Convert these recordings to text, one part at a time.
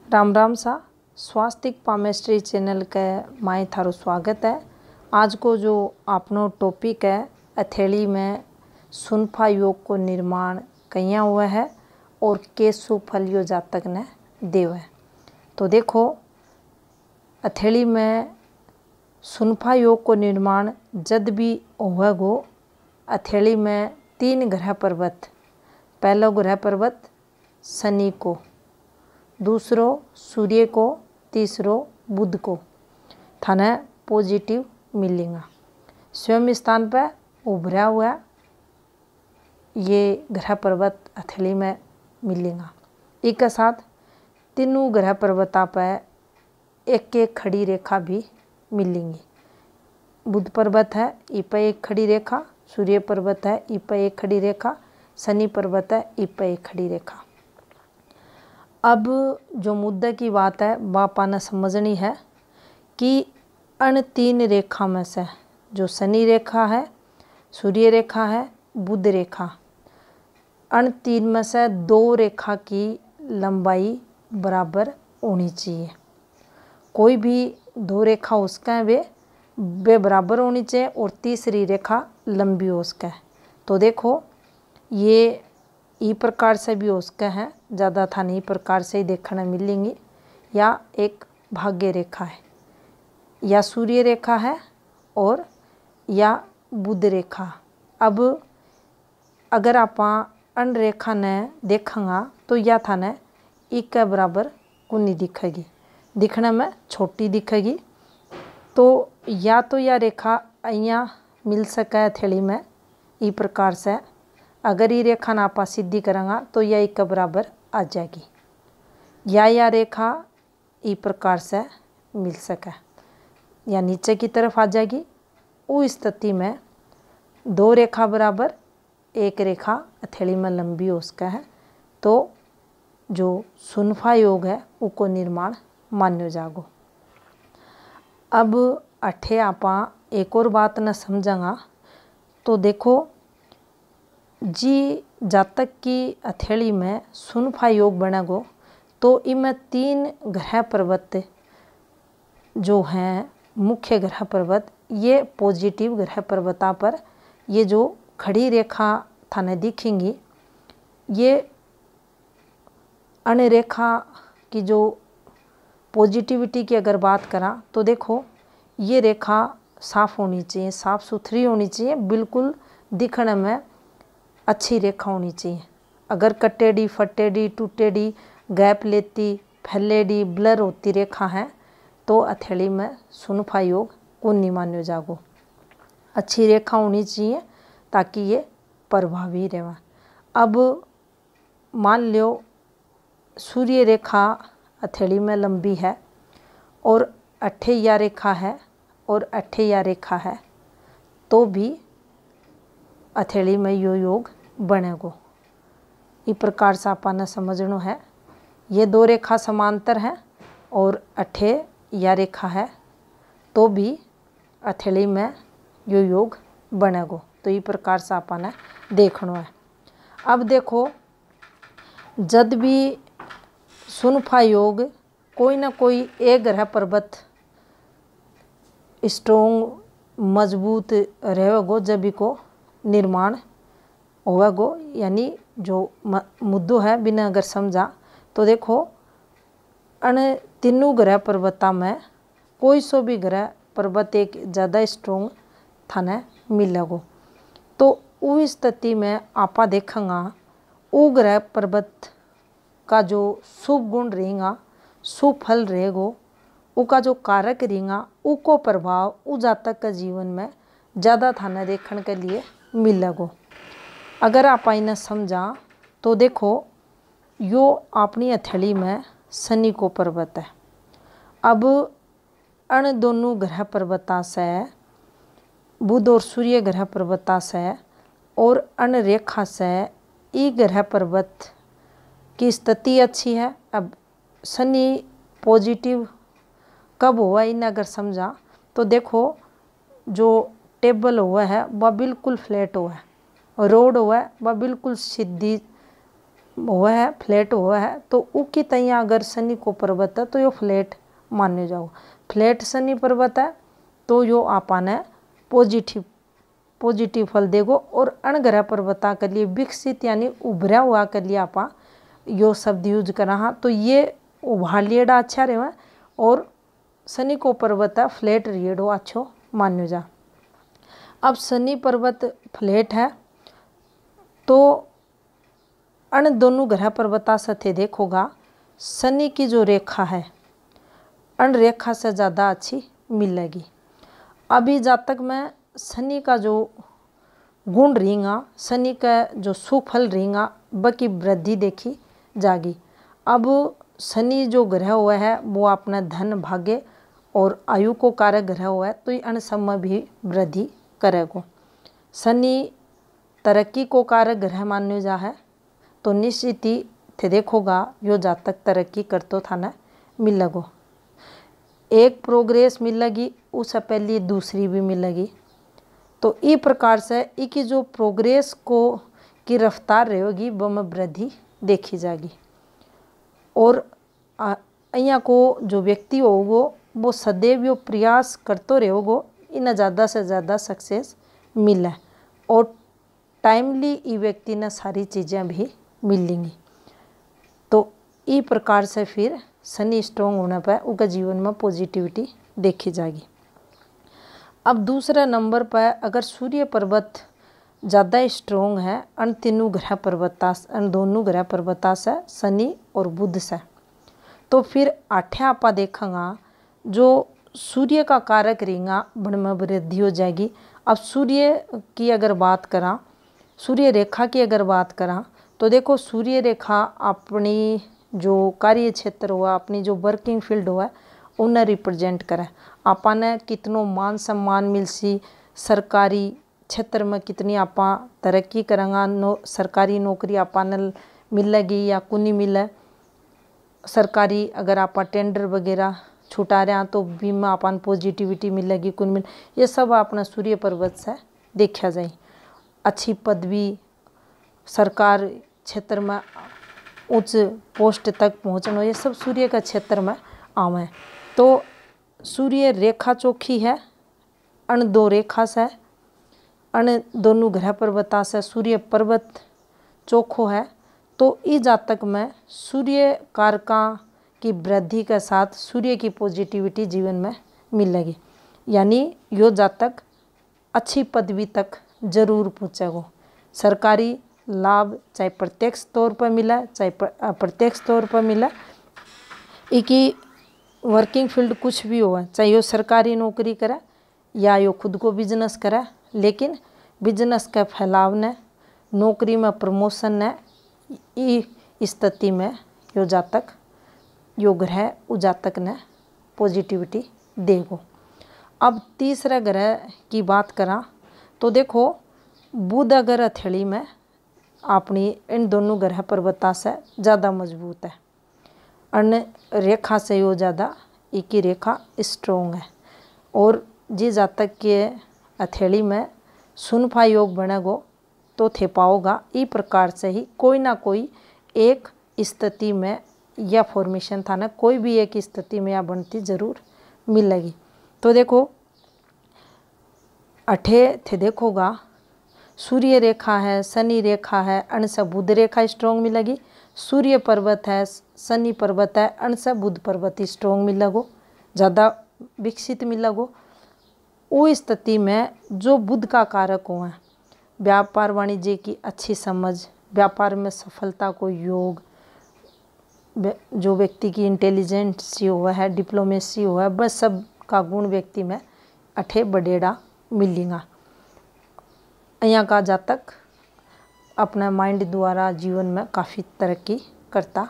राम राम सा स्वास्तिक palmistry channel के माए थारो स्वागत है। आज को जो आपनो टॉपिक है हथेली में सुनफा योग को निर्माण कया हुआ है और केसु फल यो जातक ने देव है। तो देखो हथेली में सुनफा योग को निर्माण जद भी होगा हथेली में 3 ग्रह पर्वत, पहला ग्रह पर्वत शनि को, दूसरो सूर्य को, तीसरो बुध को थाने पॉजिटिव मिलेगा। स्वयं स्थान पर उभरा हुआ ये ग्रह पर्वत हथेली में मिलेगा। एक साथ तीनों ग्रह पर्वता पर एक एक खड़ी रेखा भी मिलेंगी। बुध पर्वत है इ पर एक खड़ी रेखा, सूर्य पर्वत है इ पर एक खड़ी रेखा, शनि पर्वत है इ पर एक खड़ी रेखा। अब जो मुद्दे की बात है बापा ने समझनी है कि अन 3 रेखा में से जो शनि रेखा है, सूर्य रेखा है, बुध रेखा, अन 3 में से 2 रेखा की लंबाई बराबर होनी चाहिए। कोई भी 2 रेखा उसका वे बराबर होनी चाहिए और तीसरी रेखा लंबी हो उसका। तो देखो ये ई प्रकार से भी हो सकता है, ज़्यादा था नहीं प्रकार से ही देखने मिलेंगी। या एक भाग्य रेखा है या सूर्य रेखा है और या बुध रेखा। अब अगर आप अन रेखा ने देखेंगा तो या था ने एक के बराबर कुनी दिखेगी, दिखने में छोटी दिखेगी। तो या रेखा यहाँ मिल सके हथेली में ई प्रकार से। अगर ये रेखा ना आप सिद्धि करेंगे तो यह एक के बराबर आ जाएगी। या रेखा ई प्रकार से मिल सके या नीचे की तरफ आ जाएगी। उस स्थिति में 2 रेखा बराबर एक रेखा हथेली में लंबी हो सका है तो जो सुनफा योग है उसको निर्माण मान्यो जागो। अब अठे आप एक और बात न समझेंगा तो देखो जी जातक की हथेली में सुनफा योग बनेगो तो इनमें 3 ग्रह पर्वत जो हैं मुख्य ग्रह पर्वत, ये पॉजिटिव ग्रह पर्वता पर ये जो खड़ी रेखा थाने दिखेंगी, ये अन्य रेखा की जो पॉजिटिविटी की अगर बात करा तो देखो ये रेखा साफ होनी चाहिए, साफ सुथरी होनी चाहिए, बिल्कुल दिखने में अच्छी रेखा होनी चाहिए। अगर कटेडी फटेडी टूटेडी गैप लेती फैलेडी ब्लर होती रेखा है तो हथेली में सुनफा योग को नहीं मान्यो जागो। अच्छी रेखा होनी चाहिए ताकि ये प्रभावी रहे। अब मान लो सूर्य रेखा हथेली में लंबी है और अठे रेखा है और अठे रेखा है तो भी हथेली में यो योग बनेगो। इस प्रकार से आपने समझना है। ये 2 रेखा समांतर हैं और अठे या रेखा है तो भी हथेली में यो योग बनेगो। तो इस प्रकार से आपने देखना है। अब देखो जद भी सुनफा योग कोई ना कोई एक ग्रह पर्वत स्ट्रोंग मजबूत रहेगो जब भी को निर्माण होगा। यानी जो मुद्दों है बिना अगर समझा तो देखो अन 3 ग्रह पर्वता में कोई सो भी ग्रह पर्वत एक ज़्यादा स्ट्रोंग थाने मिलेगो। तो उस स्थिति में आपा देखेंगा वो ग्रह पर्वत का जो शुभ गुण रहेगा, शुभ फल रहेगो, उसका जो कारक रहेगा, उसको प्रभाव उस जातक के जीवन में ज़्यादा थाने देखने के लिए मिलेगो। अगर आप इन्हें समझा तो देखो यो अपनी हथेली में शनि को पर्वत है। अब अन दोनों ग्रह पर्वता से बुध और सूर्य ग्रह पर्वता से और अन रेखा से ई ग्रह पर्वत की स्थिति अच्छी है। अब शनि पॉजिटिव कब हुआ इन्हें अगर समझा तो देखो जो टेबल हुआ है वह बिल्कुल फ्लैट हुआ है, रोड हुआ है वह बिल्कुल सीधी हुआ है, फ्लैट हुआ है, तो उसकी तैयार अगर शनि को पर्वत है तो यो फ्लैट मान्य जाओ। फ्लैट शनि पर्वत है तो यो आपाने पॉजिटिव फल देगो। और अणग्रह पर्वता के लिए विकसित यानी उभरा हुआ के लिए आपा यो शब्द यूज करा हाँ, तो ये उभालिएड़ा अच्छा रहे। और शनि को पर्वत है फ्लैट रिएड़ो अच्छो मान्यो जा। अब शनि पर्वत फ्लैट है तो अण दोनों ग्रह पर्वता से थे देखोगा शनि की जो रेखा है अण रेखा से ज़्यादा अच्छी मिलेगी। अभी जातक में शनि का जो गुण रहेगा, शनि का जो सुफल रहेगा बकी वृद्धि देखी जागी। अब शनि जो ग्रह हुआ है वो अपना धन भाग्य और आयु को कारक ग्रह हुआ है, तो ये अण सब में भी वृद्धि करेगो। शनि तरक्की को कारक ग्रह मान्यो जा है, तो निश्चित ही थे देखोगा यो जातक तरक्की करतो था न मिलेगो। एक प्रोग्रेस मिलेगी उससे पहले दूसरी भी मिलेगी। तो इस प्रकार से इसकी जो प्रोग्रेस को की रफ्तार रहेगी वो में वृद्धि देखी जाएगी। और અહીંયા को जो व्यक्ति होगो वो सदैव यो प्रयास करते रहेगो इन्हें ज़्यादा से ज़्यादा सक्सेस मिले और टाइमली ई व्यक्ति ने सारी चीज़ें भी मिलेंगी। तो इस प्रकार से फिर शनि स्ट्रॉन्ग होने पर उनके जीवन में पॉजिटिविटी देखी जाएगी। अब दूसरा नंबर पर अगर सूर्य पर्वत ज़्यादा स्ट्रॉन्ग है अन तीनों ग्रह पर्वता अन दोनों ग्रह पर्वता से शनि और बुध से, तो फिर आठे आपा देखेंगा जो सूर्य का कारक रहेगा बन में वृद्धि हो जाएगी। अब सूर्य की अगर बात करा, सूर्य रेखा की अगर बात करा तो देखो सूर्य रेखा अपनी जो कार्य क्षेत्र हुआ, अपनी जो वर्किंग फील्ड हुआ उन्हें रिप्रेजेंट करे। आपाने कितनो मान सम्मान मिलसी, सरकारी क्षेत्र में कितनी आपा तरक्की करेंगा, सरकारी नौकरी आपाने मिलेगी या कुनी मिले, सरकारी अगर आप टेंडर वगैरह छुटा रहे हैं तो भी में अपन पॉजिटिविटी मिलेगी कुन मिल, ये सब अपना सूर्य पर्वत से देखा जाए। अच्छी पदवी, सरकार क्षेत्र में उच्च पोस्ट तक पहुँचना, ये सब सूर्य का क्षेत्र में आवे। तो सूर्य रेखा चोखी है अण दो रेखा से, अण दोनों ग्रह पर्वता से सूर्य पर्वत चोखो है, तो इस जातक में सूर्य कारका की वृद्धि के साथ सूर्य की पॉजिटिविटी जीवन में मिलेगी। यानी यो जातक अच्छी पदवी तक जरूर पहुँचेगो। सरकारी लाभ चाहे प्रत्यक्ष तौर पर मिला चाहे अप्रत्यक्ष तौर पर मिला, इकी वर्किंग फील्ड कुछ भी हो, चाहे यो सरकारी नौकरी करे या यो खुद को बिजनेस करे, लेकिन बिजनेस के फैलाव ने, नौकरी में प्रमोशन ने, इस स्थिति में यो जातक यो ग्रह उस जातक ने पॉजिटिविटी देगो। अब तीसरा ग्रह की बात करा तो देखो बुध अगर हथेली में अपनी इन दोनों ग्रह पर्वता से ज़्यादा मजबूत है, अन्य रेखा से यो ज़्यादा इकी रेखा स्ट्रोंग है। और जिस जातक के हथेली में सुनफा योग बनेगो तो थे पाओगा इस प्रकार से ही कोई ना कोई एक स्थिति में या फॉर्मेशन था ना, कोई भी एक स्थिति में या बनती जरूर मिलेगी। तो देखो अठे थे देखोगा सूर्य रेखा है, शनि रेखा है, अण से बुध रेखा स्ट्रॉन्ग मिलेगी। सूर्य पर्वत है, शनि पर्वत है, अण से बुध पर्वत स्ट्रॉन्ग मिलेगो, ज़्यादा विकसित मिलेगो। वो स्थिति में जो बुध का कारक हुआ है, व्यापार वाणिज्य की अच्छी समझ, व्यापार में सफलता को योग, जो व्यक्ति की इंटेलिजेंसी हुआ है, डिप्लोमेसी हुआ है, बस सब का गुण व्यक्ति में अठे बढ़ेड़ा मिलेगा। यहाँ का जातक अपना माइंड द्वारा जीवन में काफ़ी तरक्की करता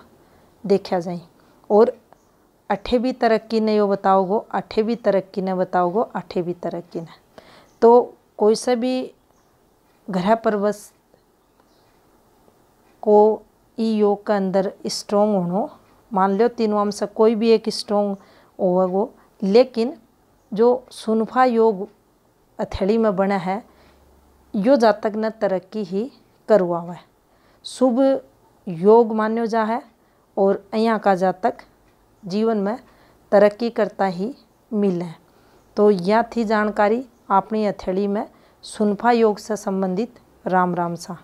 देखा जाए। और अठे भी तरक्की ने यो बताओगो, अठे भी तरक्की ने बताओगो, अठे भी तरक्की ने। तो कोई से भी ग्रह पर्वत को ई योग के अंदर स्ट्रॉन्ग होनो, मान लो तीनों में से कोई भी एक स्ट्रॉन्ग होगो, लेकिन जो सुनफा योग हथेली में बना है यो जातक ने तरक्की ही करवावा है। शुभ योग मान्यो जा है और यहाँ का जातक जीवन में तरक्की करता ही मिले। तो यह थी जानकारी अपनी हथेली में सुनफा योग से संबंधित। राम राम सा।